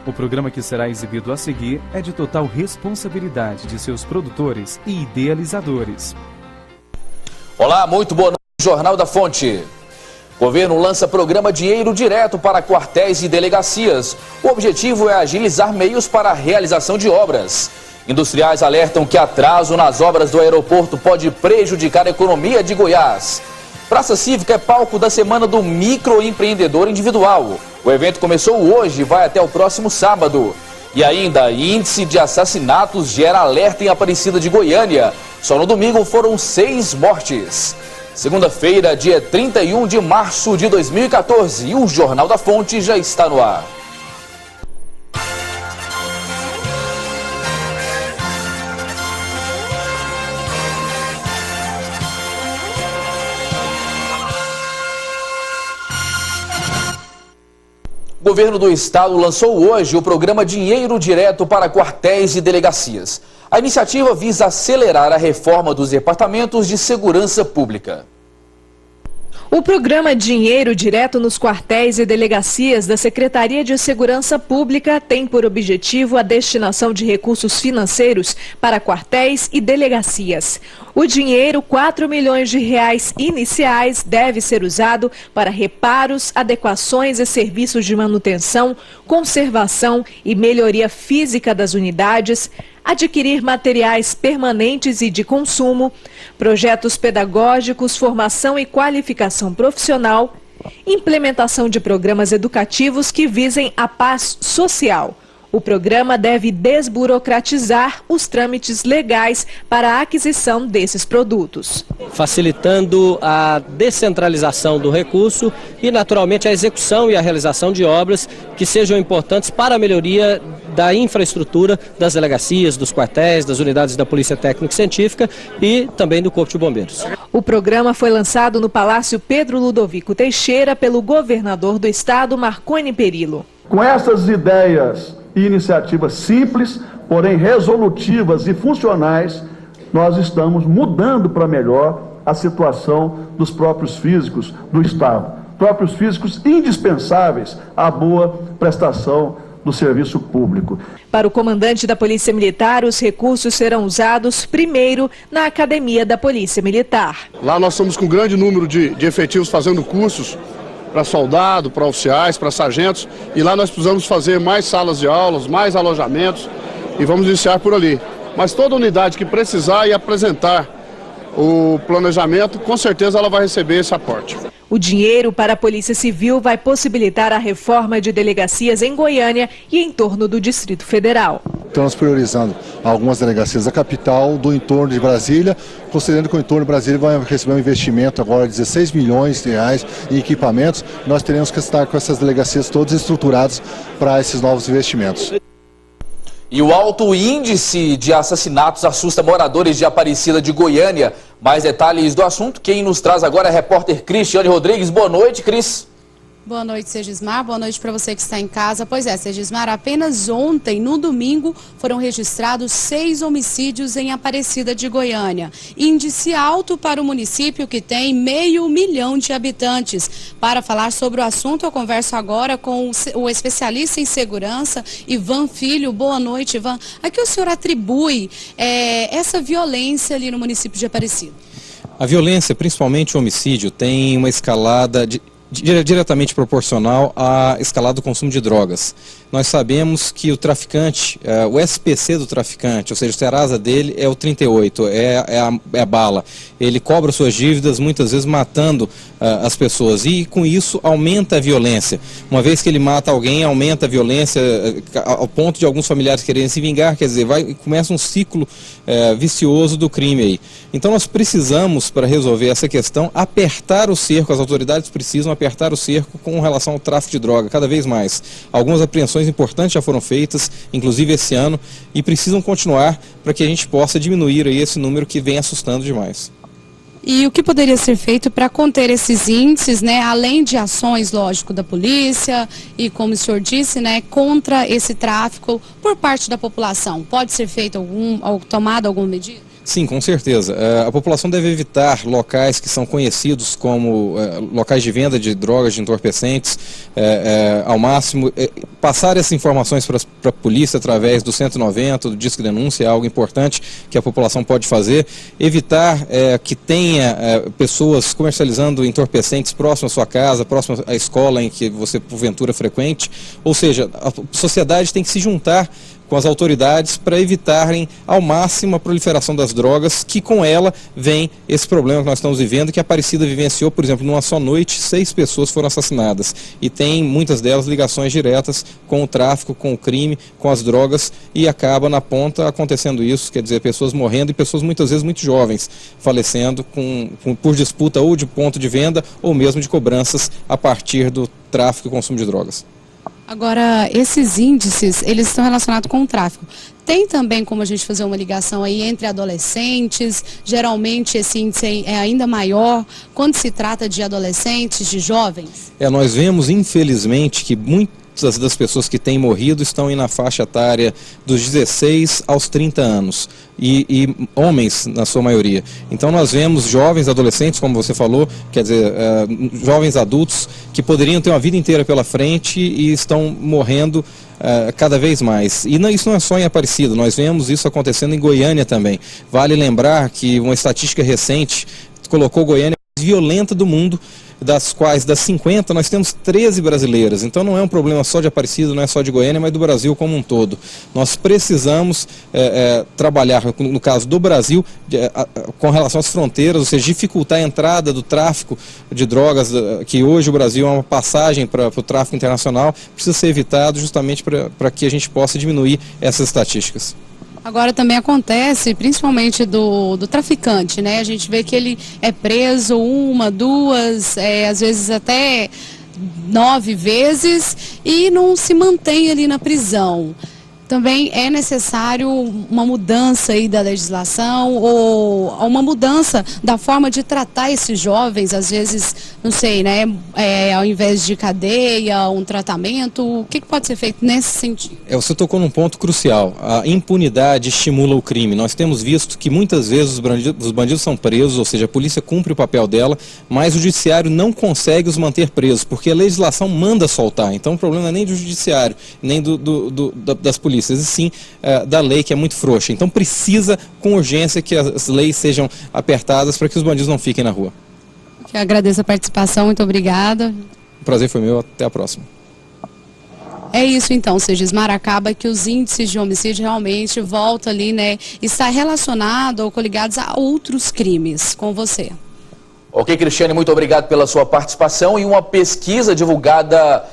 O programa que será exibido a seguir é de total responsabilidade de seus produtores e idealizadores. Olá, muito boa noite, Jornal da Fonte. O governo lança programa Dinheiro Direto para quartéis e delegacias. O objetivo é agilizar meios para a realização de obras. Industriais alertam que atraso nas obras do aeroporto pode prejudicar a economia de Goiás. Praça Cívica é palco da Semana do Microempreendedor Individual. O evento começou hoje e vai até o próximo sábado. E ainda, índice de assassinatos gera alerta em Aparecida de Goiânia. Só no domingo foram 6 mortes. Segunda-feira, dia 31 de março de 2014, e o Jornal da Fonte já está no ar. O governo do estado lançou hoje o programa Dinheiro Direto para quartéis e delegacias. A iniciativa visa acelerar a reforma dos departamentos de segurança pública. O programa Dinheiro Direto nos quartéis e delegacias da Secretaria de Segurança Pública tem por objetivo a destinação de recursos financeiros para quartéis e delegacias. O dinheiro, R$4 milhões iniciais, deve ser usado para reparos, adequações e serviços de manutenção, conservação e melhoria física das unidades, adquirir materiais permanentes e de consumo, projetos pedagógicos, formação e qualificação profissional, implementação de programas educativos que visem a paz social. O programa deve desburocratizar os trâmites legais para a aquisição desses produtos, facilitando a descentralização do recurso e, naturalmente, a execução e a realização de obras que sejam importantes para a melhoria da infraestrutura das delegacias, dos quartéis, das unidades da Polícia Técnica e Científica e também do Corpo de Bombeiros. O programa foi lançado no Palácio Pedro Ludovico Teixeira pelo governador do estado, Marconi Perillo. Com essas ideias e iniciativas simples, porém resolutivas e funcionais, nós estamos mudando para melhor a situação dos próprios físicos do estado. Próprios físicos indispensáveis à boa prestação do serviço público. Para o comandante da Polícia Militar, os recursos serão usados primeiro na Academia da Polícia Militar. Lá nós estamos com um grande número de efetivos fazendo cursos para soldado, para oficiais, para sargentos, e lá nós precisamos fazer mais salas de aulas, mais alojamentos, e vamos iniciar por ali. Mas toda unidade que precisar e apresentar o planejamento, com certeza ela vai receber esse aporte. O dinheiro para a Polícia Civil vai possibilitar a reforma de delegacias em Goiânia e em torno do Distrito Federal. Estamos priorizando algumas delegacias da capital, do entorno de Brasília, considerando que o entorno de Brasília vai receber um investimento agora de R$16 milhões em equipamentos. Nós teremos que estar com essas delegacias todas estruturadas para esses novos investimentos. E o alto índice de assassinatos assusta moradores de Aparecida de Goiânia. Mais detalhes do assunto, quem nos traz agora é a repórter Cristiane Rodrigues. Boa noite, Cris. Boa noite, Segismar. Boa noite para você que está em casa. Pois é, Segismar, apenas ontem, no domingo, foram registrados 6 homicídios em Aparecida de Goiânia. Índice alto para o município que tem 500 mil de habitantes. Para falar sobre o assunto, eu converso agora com o especialista em segurança, Ivan Filho. Boa noite, Ivan. A que o senhor atribui essa violência ali no município de Aparecida? A violência, principalmente o homicídio, tem uma escalada diretamente proporcional à escalada do consumo de drogas. Nós sabemos que o traficante, o SPC do traficante, ou seja, o Serasa dele é o 38, é a bala. Ele cobra suas dívidas, muitas vezes matando as pessoas, e com isso aumenta a violência. Uma vez que ele mata alguém, aumenta a violência ao ponto de alguns familiares quererem se vingar, quer dizer, começa um ciclo vicioso do crime aí. Então nós precisamos, para resolver essa questão, apertar o cerco, as autoridades precisam apertar o cerco com relação ao tráfico de droga, cada vez mais. Algumas apreensões importantes já foram feitas, inclusive esse ano, e precisam continuar para que a gente possa diminuir aí esse número que vem assustando demais. E o que poderia ser feito para conter esses índices, né, além de ações, lógico, da polícia e, como o senhor disse, né, contra esse tráfico por parte da população? Pode ser feito tomado alguma medida? Sim, com certeza. A população deve evitar locais que são conhecidos como locais de venda de drogas, de entorpecentes, ao máximo. Passar essas informações para a polícia através do 190, do Disque Denúncia, é algo importante que a população pode fazer. Evitar que tenha pessoas comercializando entorpecentes próximo à sua casa, próximo à escola em que você porventura frequente. Ou seja, a sociedade tem que se juntar com as autoridades para evitarem ao máximo a proliferação das drogas, que com ela vem esse problema que nós estamos vivendo, que a Aparecida vivenciou, por exemplo, numa só noite, 6 pessoas foram assassinadas. E tem muitas delas ligações diretas com o tráfico, com o crime, com as drogas, e acaba na ponta acontecendo isso, quer dizer, pessoas morrendo e pessoas muitas vezes muito jovens falecendo por disputa ou de ponto de venda ou mesmo de cobranças a partir do tráfico e consumo de drogas. Agora, esses índices, eles estão relacionados com o tráfico. Tem também como a gente fazer uma ligação aí entre adolescentes? Geralmente esse índice é ainda maior quando se trata de adolescentes, de jovens? Nós vemos, infelizmente, que muitas das pessoas que têm morrido estão aí na faixa etária dos 16 aos 30 anos. E homens, na sua maioria. Então nós vemos jovens adolescentes, como você falou, quer dizer, jovens adultos que poderiam ter uma vida inteira pela frente e estão morrendo cada vez mais. E isso não é só em Aparecida, nós vemos isso acontecendo em Goiânia também. Vale lembrar que uma estatística recente colocou Goiânia mais violenta do mundo, das quais, das 50, nós temos 13 brasileiras. Então não é um problema só de Aparecida, não é só de Goiânia, mas do Brasil como um todo. Nós precisamos trabalhar, no caso do Brasil, com relação às fronteiras, ou seja, dificultar a entrada do tráfico de drogas, que hoje o Brasil é uma passagem para o tráfico internacional, precisa ser evitado justamente para que a gente possa diminuir essas estatísticas. Agora também acontece, principalmente do traficante, né? A gente vê que ele é preso 1, 2, às vezes até 9 vezes e não se mantém ali na prisão. Também é necessário uma mudança aí da legislação ou uma mudança da forma de tratar esses jovens, às vezes, não sei, né, ao invés de cadeia, um tratamento, o que pode ser feito nesse sentido? Você tocou num ponto crucial, a impunidade estimula o crime. Nós temos visto que muitas vezes os bandidos são presos, ou seja, a polícia cumpre o papel dela, mas o judiciário não consegue os manter presos, porque a legislação manda soltar. Então o problema não é nem do judiciário, nem das polícias, e sim da lei, que é muito frouxa. Então precisa com urgência que as leis sejam apertadas para que os bandidos não fiquem na rua. Eu agradeço a participação, muito obrigada. O prazer foi meu, até a próxima. É isso então, Segismar, acaba que os índices de homicídio realmente voltam ali, né, está relacionado ou coligados a outros crimes. Com você. Ok, Cristiane, muito obrigado pela sua participação. E uma pesquisa divulgada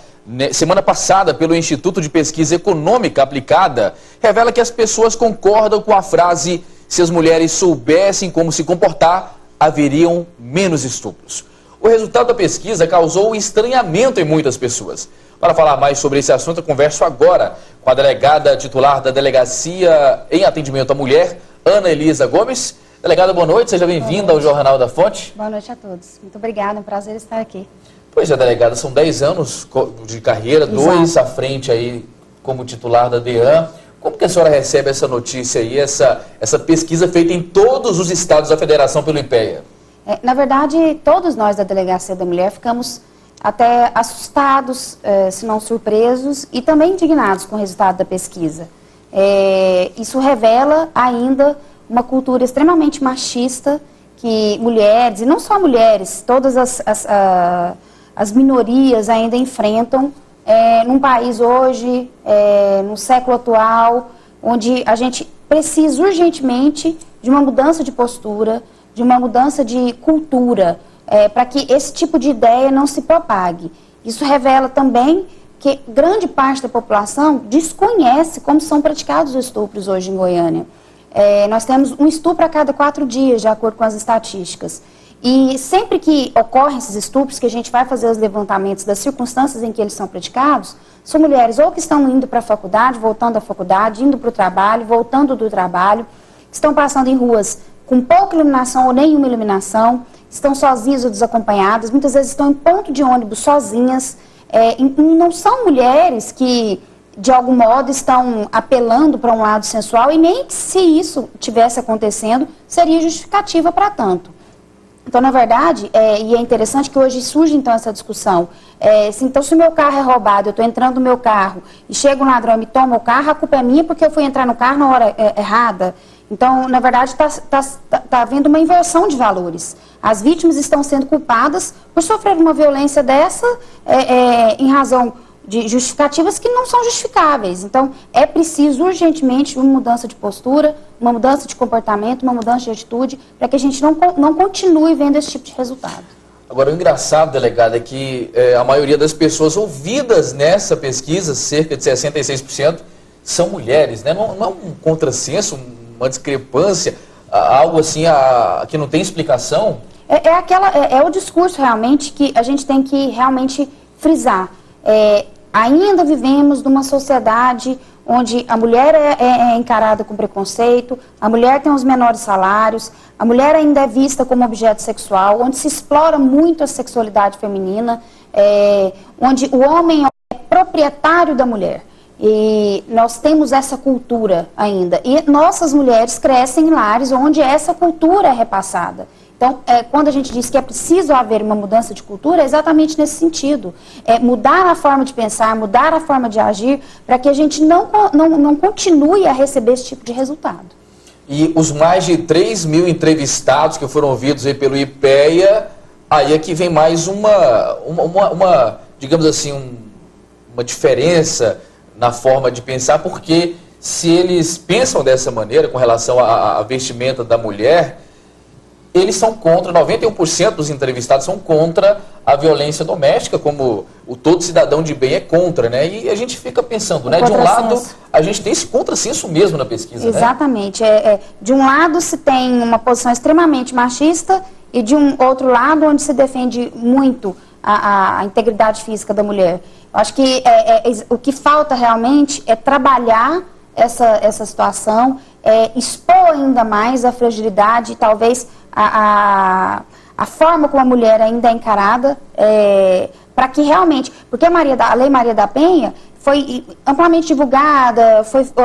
semana passada pelo Instituto de Pesquisa Econômica Aplicada revela que as pessoas concordam com a frase: se as mulheres soubessem como se comportar, haveriam menos estupros. O resultado da pesquisa causou estranhamento em muitas pessoas. Para falar mais sobre esse assunto, eu converso agora com a delegada titular da Delegacia em Atendimento à Mulher, Ana Elisa Gomes. Delegada, boa noite, seja bem-vinda ao Jornal da Fonte. Boa noite a todos. Muito obrigada, é um prazer estar aqui. Pois é, delegada, são 10 anos de carreira, exato, 2 à frente aí como titular da DEAN. Como que a senhora recebe essa notícia aí, essa pesquisa feita em todos os estados da federação pelo IPEA? Na verdade, todos nós da Delegacia da Mulher ficamos até assustados, se não surpresos, e também indignados com o resultado da pesquisa. Isso revela ainda uma cultura extremamente machista que mulheres, e não só mulheres, todas as minorias ainda enfrentam num país hoje, no século atual, onde a gente precisa urgentemente de uma mudança de postura, de uma mudança de cultura, para que esse tipo de ideia não se propague. Isso revela também que grande parte da população desconhece como são praticados os estupros hoje em Goiânia. Nós temos um estupro a cada 4 dias, de acordo com as estatísticas. E sempre que ocorrem esses estupros, que a gente vai fazer os levantamentos das circunstâncias em que eles são praticados, são mulheres ou que estão indo para a faculdade, voltando da faculdade, indo para o trabalho, voltando do trabalho, estão passando em ruas com pouca iluminação ou nenhuma iluminação, estão sozinhas ou desacompanhadas, muitas vezes estão em ponto de ônibus sozinhas, não são mulheres que de algum modo, estão apelando para um lado sensual, e nem que se isso tivesse acontecendo, seria justificativa para tanto. Então, na verdade, e é interessante que hoje surge, então, essa discussão. Então, se o meu carro é roubado, eu estou entrando no meu carro, e chega um ladrão e me toma o carro, a culpa é minha porque eu fui entrar no carro na hora errada. Então, na verdade, está havendo uma inversão de valores. As vítimas estão sendo culpadas por sofrer uma violência dessa em razão de justificativas que não são justificáveis. Então, é preciso urgentemente uma mudança de postura, uma mudança de comportamento, uma mudança de atitude, para que a gente não continue vendo esse tipo de resultado. Agora, o engraçado, delegada, é que a maioria das pessoas ouvidas nessa pesquisa, cerca de 66%, são mulheres, né? Não é um contrassenso, uma discrepância, algo assim que não tem explicação? É o discurso realmente que a gente tem que realmente frisar. Ainda vivemos numa sociedade onde a mulher é encarada com preconceito, a mulher tem os menores salários, a mulher ainda é vista como objeto sexual, onde se explora muito a sexualidade feminina, onde o homem é proprietário da mulher. E nós temos essa cultura ainda. E nossas mulheres crescem em lares onde essa cultura é repassada. Então, quando a gente diz que é preciso haver uma mudança de cultura, é exatamente nesse sentido. Mudar a forma de pensar, mudar a forma de agir, para que a gente não continue a receber esse tipo de resultado. E os mais de 3 mil entrevistados que foram ouvidos aí pelo IPEA, aí é que vem mais digamos assim, uma diferença na forma de pensar, porque se eles pensam dessa maneira com relação à vestimenta da mulher, eles são contra, 91% dos entrevistados são contra a violência doméstica, como todo cidadão de bem é contra, né? E a gente fica pensando, né? De um lado, a gente tem esse contrassenso mesmo na pesquisa, exatamente. Né? De um lado se tem uma posição extremamente machista e de um outro lado onde se defende muito a integridade física da mulher. Eu acho que o que falta realmente é trabalhar essa situação, expor ainda mais a fragilidade e talvez a forma como a mulher ainda é encarada, para que realmente, porque a Lei Maria da Penha foi amplamente divulgada,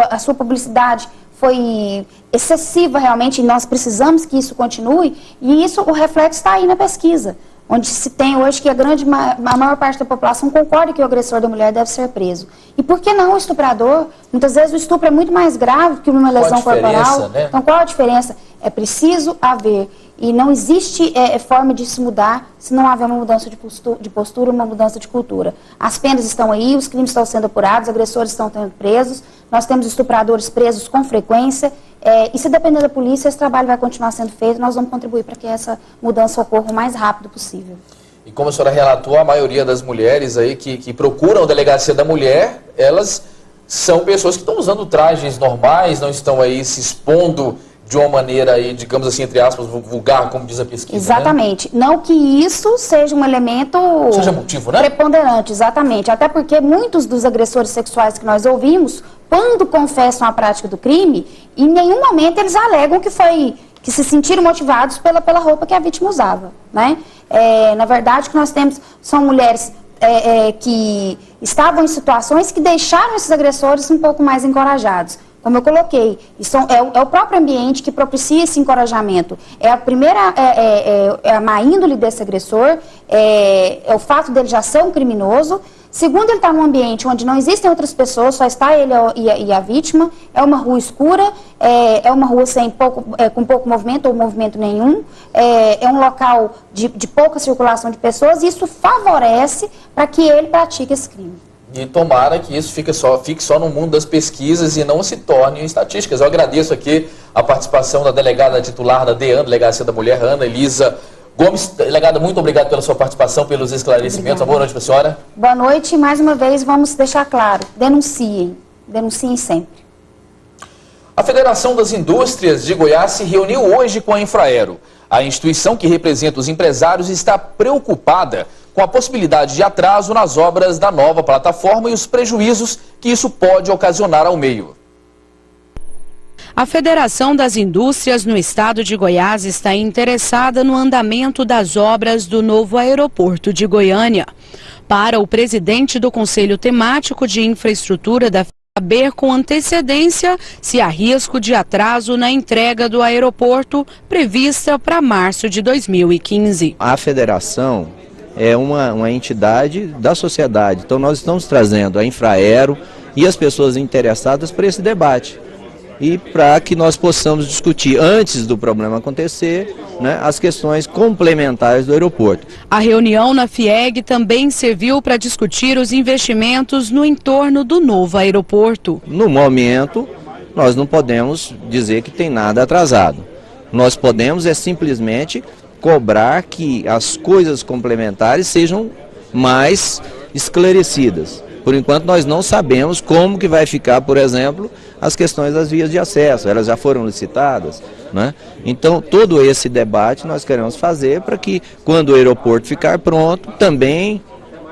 a sua publicidade foi excessiva realmente, e nós precisamos que isso continue, e o reflexo está aí na pesquisa, onde se tem hoje que a maior parte da população concorda que o agressor da mulher deve ser preso. E por que não o estuprador? Muitas vezes o estupro é muito mais grave que uma lesão corporal. Né? Então qual a diferença? É preciso haver, e não existe forma de se mudar se não houver uma mudança de postura, uma mudança de cultura. As penas estão aí, os crimes estão sendo apurados, os agressores estão sendo presos, nós temos estupradores presos com frequência, e se depender da polícia, esse trabalho vai continuar sendo feito, nós vamos contribuir para que essa mudança ocorra o mais rápido possível. E como a senhora relatou, a maioria das mulheres aí que procuram a delegacia da mulher, elas são pessoas que estão usando trajes normais, não estão aí se expondo de uma maneira aí, digamos assim, entre aspas, vulgar, como diz a pesquisa. Exatamente. Né? Não que isso seja um elemento motivo, né? preponderante, exatamente. Até porque muitos dos agressores sexuais que nós ouvimos, quando confessam a prática do crime, em nenhum momento eles alegam que se sentiram motivados pela roupa que a vítima usava. Né? Na verdade, o que nós temos são mulheres que estavam em situações que deixaram esses agressores um pouco mais encorajados. Como eu coloquei, é o próprio ambiente que propicia esse encorajamento. É a primeira, a má índole desse agressor, é o fato dele já ser um criminoso. Segundo, ele está num ambiente onde não existem outras pessoas, só está ele e a vítima. É uma rua escura, é uma rua com pouco movimento ou movimento nenhum. É um local de pouca circulação de pessoas, e isso favorece para que ele pratique esse crime. E tomara que isso fique só no mundo das pesquisas e não se torne em estatísticas. Eu agradeço aqui a participação da delegada titular da DEAN, Delegacia da Mulher, Ana Elisa Gomes. Delegada, muito obrigado pela sua participação, pelos esclarecimentos. Boa noite para a senhora. Boa noite, e mais uma vez vamos deixar claro, denunciem sempre. A Federação das Indústrias de Goiás se reuniu hoje com a Infraero. A instituição que representa os empresários está preocupada com a possibilidade de atraso nas obras da nova plataforma e os prejuízos que isso pode ocasionar ao meio. A Federação das Indústrias no estado de Goiás está interessada no andamento das obras do novo aeroporto de Goiânia. Para o presidente do Conselho Temático de Infraestrutura da saber com antecedência se há risco de atraso na entrega do aeroporto prevista para março de 2015. A federação é uma entidade da sociedade, então nós estamos trazendo a Infraero e as pessoas interessadas para esse debate. E para que nós possamos discutir, antes do problema acontecer, né, as questões complementares do aeroporto. A reunião na FIEG também serviu para discutir os investimentos no entorno do novo aeroporto. No momento, nós não podemos dizer que tem nada atrasado. Nós podemos simplesmente cobrar que as coisas complementares sejam mais esclarecidas. Por enquanto nós não sabemos como que vai ficar, por exemplo, as questões das vias de acesso, elas já foram licitadas, né? Então todo esse debate nós queremos fazer para que quando o aeroporto ficar pronto, também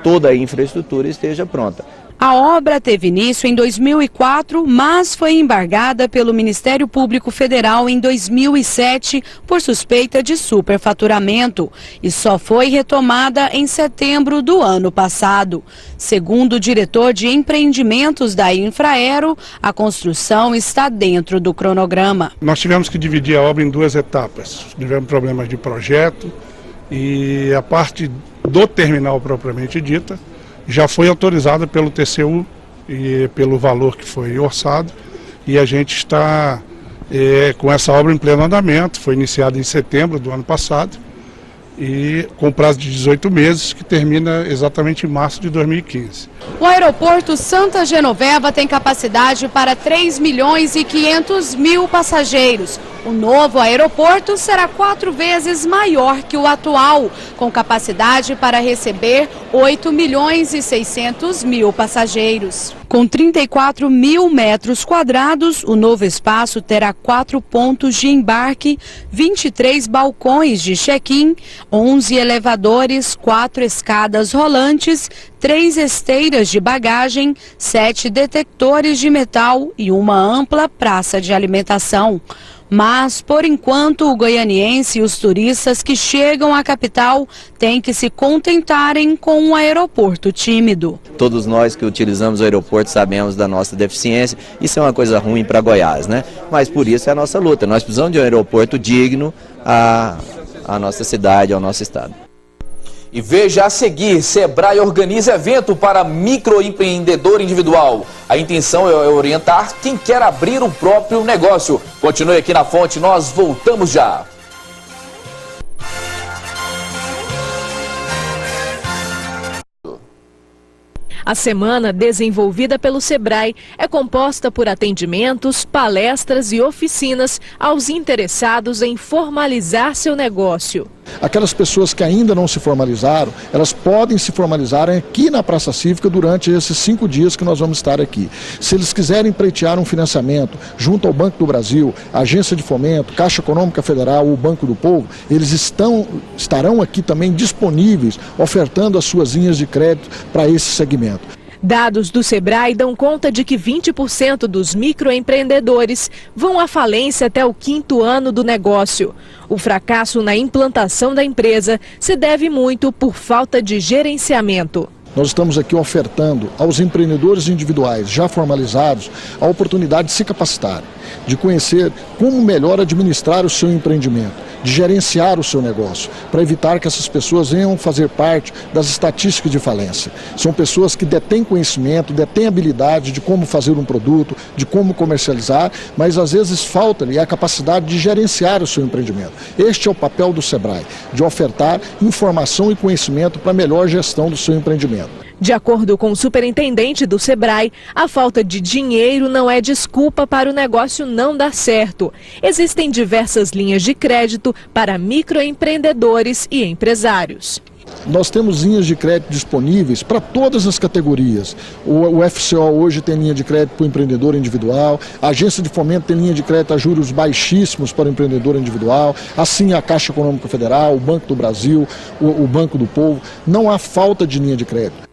toda a infraestrutura esteja pronta. A obra teve início em 2004, mas foi embargada pelo Ministério Público Federal em 2007 por suspeita de superfaturamento e só foi retomada em setembro do ano passado. Segundo o diretor de empreendimentos da Infraero, a construção está dentro do cronograma. Nós tivemos que dividir a obra em duas etapas. Tivemos problemas de projeto e a parte do terminal propriamente dita já foi autorizada pelo TCU e pelo valor que foi orçado, e a gente está com essa obra em pleno andamento. Foi iniciada em setembro do ano passado e com prazo de 18 meses, que termina exatamente em março de 2015. O aeroporto Santa Genoveva tem capacidade para 3.500.000 passageiros. O novo aeroporto será 4 vezes maior que o atual, com capacidade para receber 8.600.000 passageiros. Com 34 mil metros quadrados, o novo espaço terá 4 pontos de embarque, 23 balcões de check-in, 11 elevadores, 4 escadas rolantes, 3 esteiras de bagagem, 7 detectores de metal e uma ampla praça de alimentação. Mas, por enquanto, o goianiense e os turistas que chegam à capital têm que se contentarem com um aeroporto tímido. Todos nós que utilizamos o aeroporto sabemos da nossa deficiência. Isso é uma coisa ruim para Goiás, né? Mas por isso é a nossa luta. Nós precisamos de um aeroporto digno à nossa cidade, ao nosso estado. E veja a seguir, Sebrae organiza evento para microempreendedor individual. A intenção é orientar quem quer abrir o próprio negócio. Continue aqui na Fonte, nós voltamos já. A semana desenvolvida pelo Sebrae é composta por atendimentos, palestras e oficinas aos interessados em formalizar seu negócio. Aquelas pessoas que ainda não se formalizaram, elas podem se formalizar aqui na Praça Cívica durante esses 5 dias que nós vamos estar aqui. Se eles quiserem pleitear um financiamento junto ao Banco do Brasil, Agência de Fomento, Caixa Econômica Federal ou Banco do Povo, eles estarão aqui também disponíveis, ofertando as suas linhas de crédito para esse segmento. Dados do Sebrae dão conta de que 20% dos microempreendedores vão à falência até o 5º ano do negócio. O fracasso na implantação da empresa se deve muito por falta de gerenciamento. Nós estamos aqui ofertando aos empreendedores individuais já formalizados a oportunidade de se capacitar, de conhecer como melhor administrar o seu empreendimento, de gerenciar o seu negócio, para evitar que essas pessoas venham fazer parte das estatísticas de falência. São pessoas que detêm conhecimento, detêm habilidade de como fazer um produto, de como comercializar, mas às vezes falta-lhe a capacidade de gerenciar o seu empreendimento. Este é o papel do Sebrae, de ofertar informação e conhecimento para a melhor gestão do seu empreendimento. De acordo com o superintendente do Sebrae, a falta de dinheiro não é desculpa para o negócio não dar certo. Existem diversas linhas de crédito para microempreendedores e empresários. Nós temos linhas de crédito disponíveis para todas as categorias. O FCO hoje tem linha de crédito para o empreendedor individual, a Agência de Fomento tem linha de crédito a juros baixíssimos para o empreendedor individual, assim a Caixa Econômica Federal, o Banco do Brasil, o Banco do Povo. Não há falta de linha de crédito.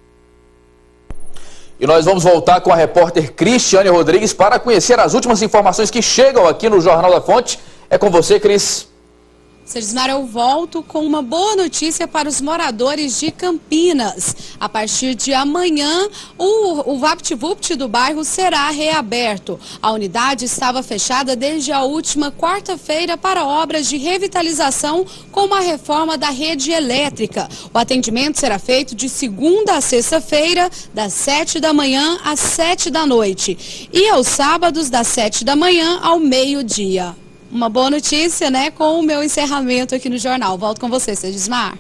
E nós vamos voltar com a repórter Cristiane Rodrigues para conhecer as últimas informações que chegam aqui no Jornal da Fonte. É com você, Cris. Cedismar, eu volto com uma boa notícia para os moradores de Campinas. A partir de amanhã, o VaptVupt do bairro será reaberto. A unidade estava fechada desde a última quarta-feira para obras de revitalização, como a reforma da rede elétrica. O atendimento será feito de segunda a sexta-feira, das 7 da manhã às 7 da noite. E aos sábados, das 7 da manhã ao meio-dia. Uma boa notícia, né, com o meu encerramento aqui no jornal. Volto com você, Cedismar.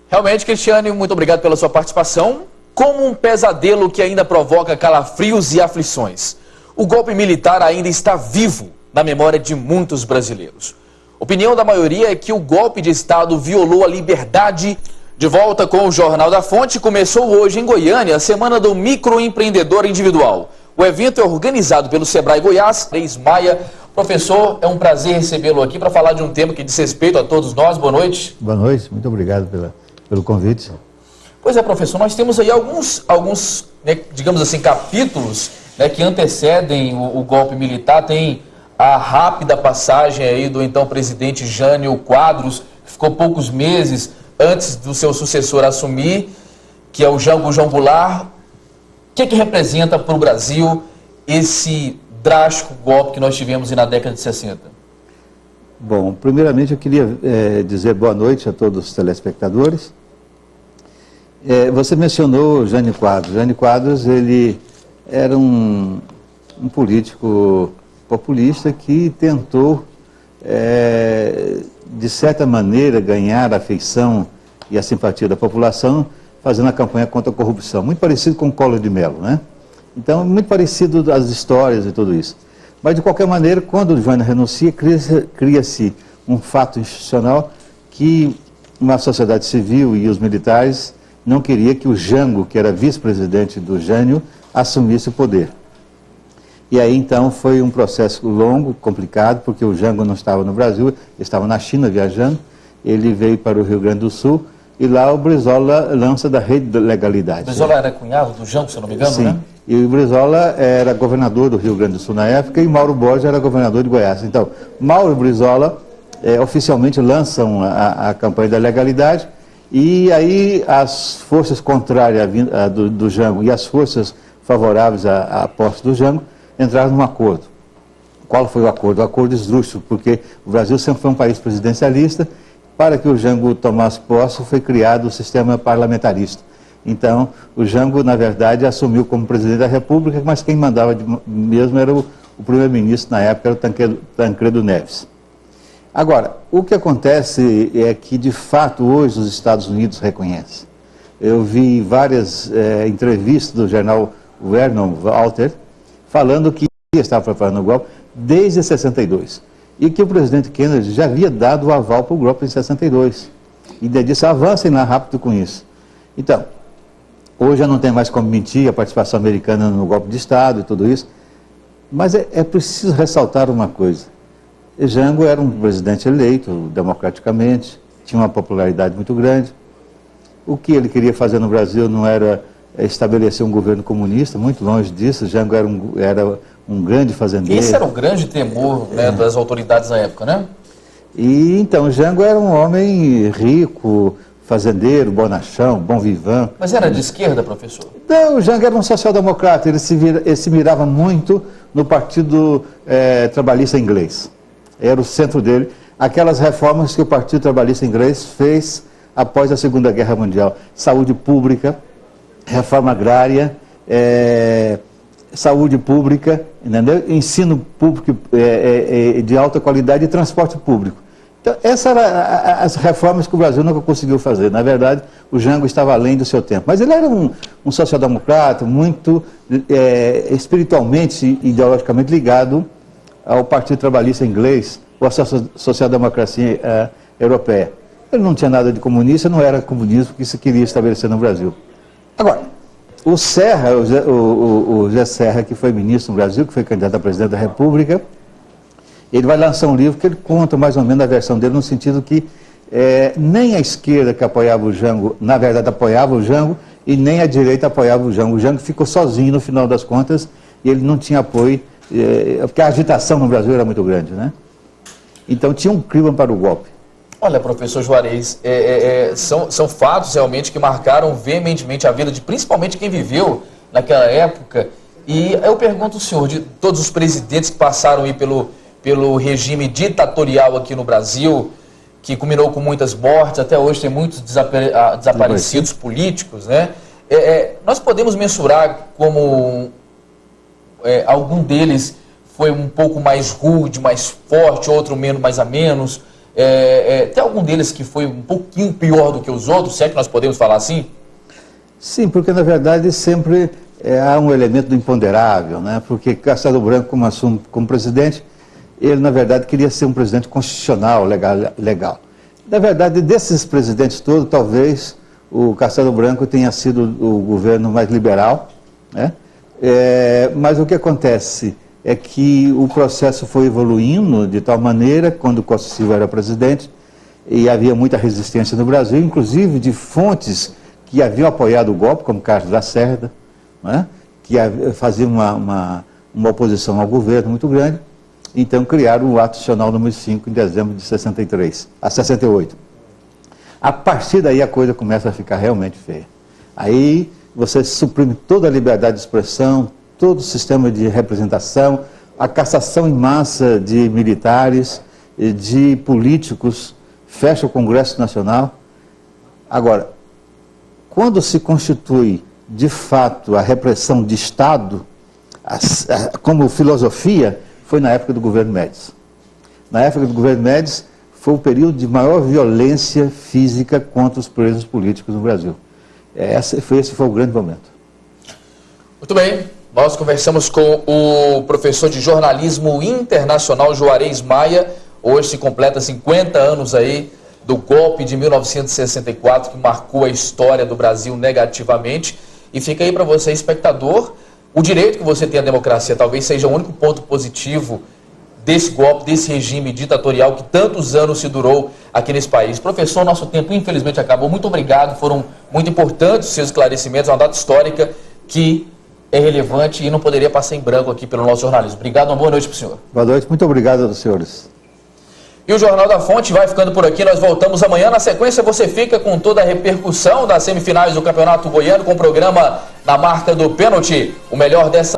Realmente, Cristiane, muito obrigado pela sua participação. Como um pesadelo que ainda provoca calafrios e aflições, o golpe militar ainda está vivo na memória de muitos brasileiros. Opinião da maioria é que o golpe de Estado violou a liberdade. De volta com o Jornal da Fonte, começou hoje em Goiânia a Semana do Microempreendedor Individual. O evento é organizado pelo Sebrae Goiás. Reis Maia. Professor, é um prazer recebê-lo aqui para falar de um tema que diz respeito a todos nós. Boa noite. Boa noite, muito obrigado pelo convite. Pois é, professor, nós temos aí alguns né, digamos assim, capítulos né, que antecedem o golpe militar. Tem a rápida passagem aí do então presidente Jânio Quadros, que ficou poucos meses antes do seu sucessor assumir, que é o Jango João Goulart. O que representa para o Brasil esse drástico golpe que nós tivemos na década de 60? Bom, primeiramente eu queria dizer boa noite a todos os telespectadores. Você mencionou Jânio Quadros. Jânio Quadros, ele era um político populista que tentou, de certa maneira, ganhar a afeição e a simpatia da população, fazendo a campanha contra a corrupção. Muito parecido com o Collor de Mello, né? Então, muito parecido as histórias e tudo isso. Mas, de qualquer maneira, quando o Jânio renuncia, cria-se um fato institucional que uma sociedade civil e os militares não queria que o Jango, que era vice-presidente do Jânio, assumisse o poder. E aí, então, foi um processo longo, complicado, porque o Jango não estava no Brasil, estava na China viajando, ele veio para o Rio Grande do Sul, e lá o Brizola lança da Rede da Legalidade. O Brizola era cunhado do Jango, se eu não me engano, sim, né? E o Brizola era governador do Rio Grande do Sul na época e Mauro Borges era governador de Goiás. Então, Mauro e Brizola oficialmente lançam a campanha da legalidade e aí as forças contrárias do Jango e as forças favoráveis à posse do Jango entraram num acordo. Qual foi o acordo? O acordo esdrúxulo, porque o Brasil sempre foi um país presidencialista. Para que o Jango tomasse posse, foi criado o sistema parlamentarista. Então, o Jango, na verdade, assumiu como presidente da República, mas quem mandava mesmo era o primeiro-ministro, na época, era o Tancredo Neves. Agora, o que acontece é que, de fato, hoje os Estados Unidos reconhecem. Eu vi várias entrevistas do jornal Vernon Walter falando que estava preparando o golpe desde 62. E que o presidente Kennedy já havia dado o aval para o golpe em 62. E daí disse, avancem lá rápido com isso. Então, hoje já não tem mais como mentir a participação americana no golpe de Estado e tudo isso. Mas é preciso ressaltar uma coisa. Jango era um presidente eleito democraticamente, tinha uma popularidade muito grande. O que ele queria fazer no Brasil não era estabelecer um governo comunista, muito longe disso. Jango era um grande fazendeiro. Esse era o grande temor né, das autoridades na época, né? E então, Jango era um homem rico, fazendeiro, bonachão, bom vivant. Mas era de esquerda, professor? Não, o Jango era um social-democrata, ele se mirava muito no Partido Trabalhista Inglês. Era o centro dele. Aquelas reformas que o Partido Trabalhista Inglês fez após a Segunda Guerra Mundial. Saúde pública, reforma agrária, saúde pública, entendeu? Ensino público de alta qualidade e transporte público. Então, essas eram as reformas que o Brasil nunca conseguiu fazer. Na verdade, o Jango estava além do seu tempo. Mas ele era um social-democrata muito espiritualmente e ideologicamente ligado ao Partido Trabalhista Inglês ou à social-democracia europeia. Ele não tinha nada de comunista, não era comunismo que se queria estabelecer no Brasil. Agora, o Serra, o Zé Serra, que foi ministro no Brasil, que foi candidato a presidente da República, ele vai lançar um livro que ele conta mais ou menos a versão dele, no sentido que nem a esquerda que apoiava o Jango, na verdade apoiava o Jango, e nem a direita apoiava o Jango. O Jango ficou sozinho no final das contas, e ele não tinha apoio, porque a agitação no Brasil era muito grande, né? Então tinha um clima para o golpe. Olha, professor Juarez, são fatos realmente que marcaram veementemente a vida de principalmente quem viveu naquela época. E eu pergunto ao senhor, de todos os presidentes que passaram aí pelo regime ditatorial aqui no Brasil, que culminou com muitas mortes, até hoje tem muitos desaparecidos políticos, né? Nós podemos mensurar como algum deles foi um pouco mais rude, mais forte, outro mais a menos. Tem algum deles que foi um pouquinho pior do que os outros, se é que nós podemos falar assim? Sim, porque na verdade sempre há um elemento do imponderável, né? Porque Castelo Branco, como assume como presidente, ele na verdade queria ser um presidente constitucional, legal. Na verdade, desses presidentes todos, talvez o Castelo Branco tenha sido o governo mais liberal, né? Mas o que acontece é que o processo foi evoluindo de tal maneira, quando Costa Silva era presidente, e havia muita resistência no Brasil, inclusive de fontes que haviam apoiado o golpe, como Carlos Lacerda, né? Que faziam uma oposição ao governo muito grande. Então criaram o Ato Institucional número 5 em dezembro de 68. A partir daí a coisa começa a ficar realmente feia. Aí você suprime toda a liberdade de expressão, todo o sistema de representação, a cassação em massa de militares, de políticos, fecha o Congresso Nacional. Agora, quando se constitui de fato a repressão de Estado, como filosofia, foi na época do governo Médici. Na época do governo Médici foi o período de maior violência física contra os presos políticos no Brasil. Esse foi o grande momento. Muito bem, nós conversamos com o professor de jornalismo internacional Juarez Maia. Hoje se completa 50 anos aí do golpe de 1964 que marcou a história do Brasil negativamente. E fica aí para você, espectador, o direito que você tem à democracia talvez seja o único ponto positivo desse golpe, desse regime ditatorial que tantos anos se durou aqui nesse país. Professor, nosso tempo infelizmente acabou. Muito obrigado, foram muito importantes os seus esclarecimentos, uma data histórica que é relevante e não poderia passar em branco aqui pelo nosso jornalismo. Obrigado, uma boa noite para o senhor. Boa noite, muito obrigado aos senhores. E o Jornal da Fonte vai ficando por aqui, nós voltamos amanhã. Na sequência você fica com toda a repercussão das semifinais do Campeonato Goiano com o programa Na Marca do Pênalti, o melhor dessa